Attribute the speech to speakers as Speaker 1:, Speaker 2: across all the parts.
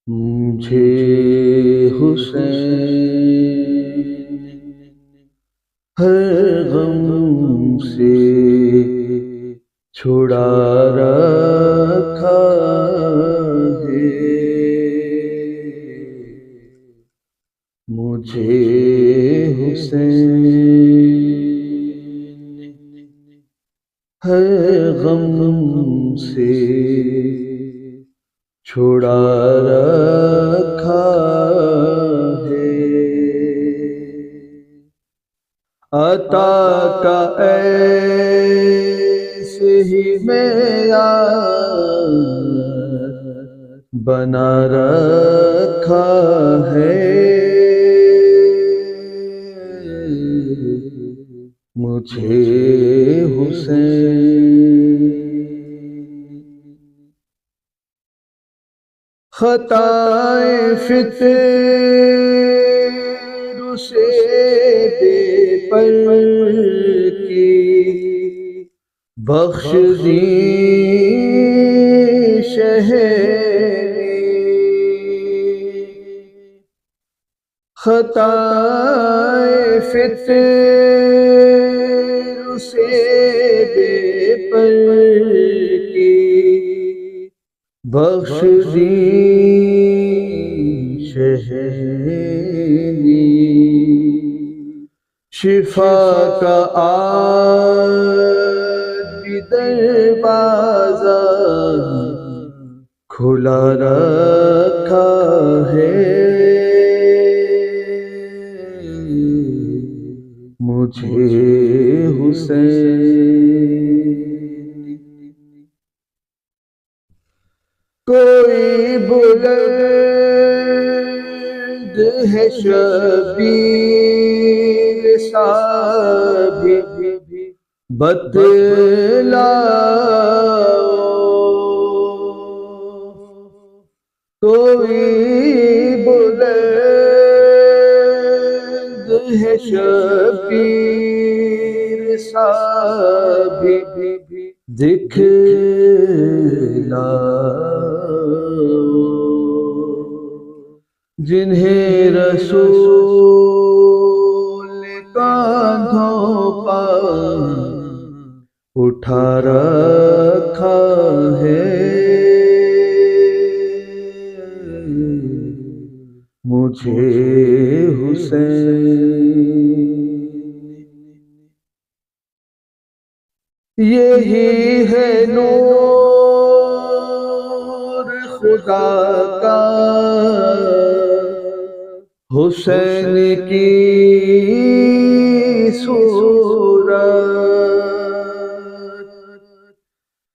Speaker 1: مجھے حسین ہر غم سے چھڑا رکھا ہے، مجھے حسین ہر غم سے چھڑا رکھا ہے، عطا کا ایسے ہی معیار بنا رکھا ہے، مجھے حسین خطائے فطر سے بے پر کی بخش دی شہری، خطائے فطر سے بے پر کی بخش دی شہری، شفا کا آج بھی دروازہ کھلا رکھا ہے، مجھے حسین کوئی بلند ہے شبیر سا بھی بتلاؤ، کوئی بلند ہے شبیر سا بھی دکھلاؤ، جنہیں رسول نے کاندھوں پر اٹھا رکھا ہے، مجھے حسین یہی ہے نور خدا کا حسین کی صورت،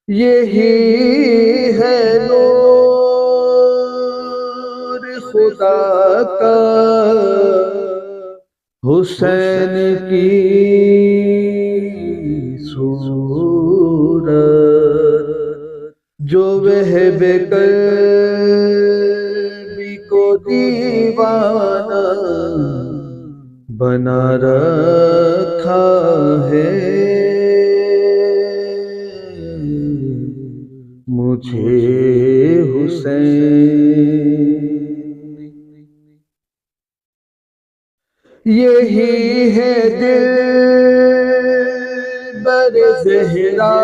Speaker 1: یہی ہے نور خدا کا حسین کی صورت، جو وہب قلبی کو دیوانہ بنا رکھا ہے، مجھے حسین یہی ہے دلبر زہرا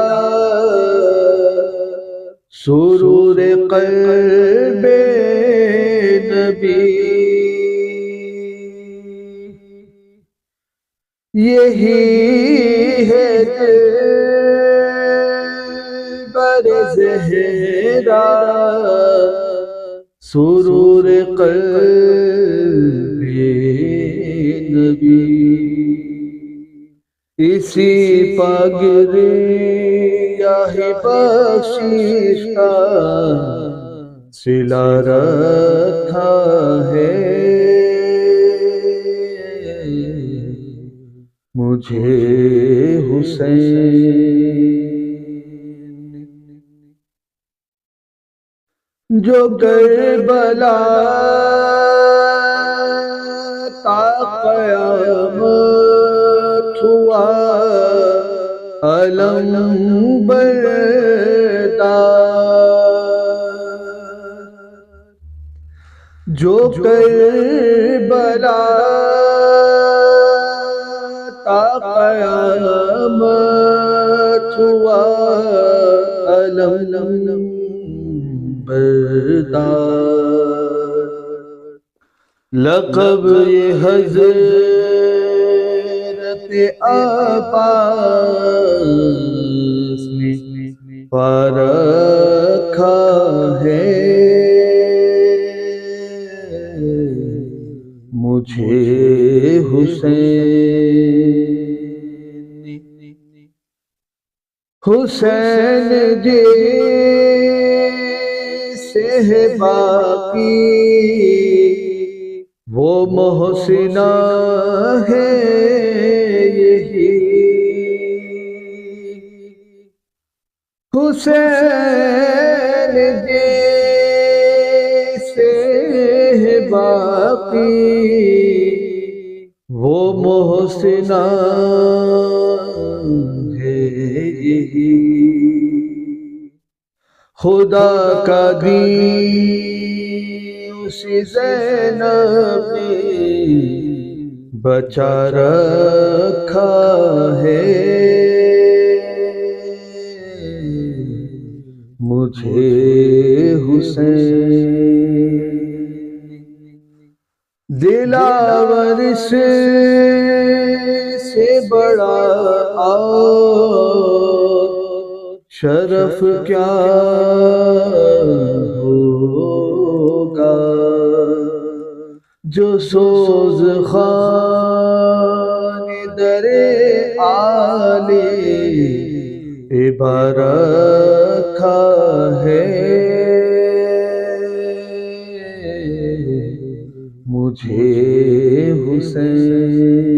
Speaker 1: سرور قلب نبی، یہی ہے دلبر زہرا سرور قلب نبی، اسی پگریاہ بخشش کا صلہ رکھا ہے، مجھے حسین جو کربلا تا قیامت ہوا علم بردار جو کربلا تا قیامت ہوا علم بردار لقب یہ حضرت عباس نے پارکھا ہے مجھے حسین جی سے ہے باقی وہ محسنہ ہے یہی حسین جی سے ہے باقی وہ محسنہ ہے یہی خدا کا دین اسی زینب نے بچا رکھا ہے مجھے حسین دلاور سے بڑا شرف کیا ہوگا جو سوز خان در آلے رکھا ہے مجھے حسین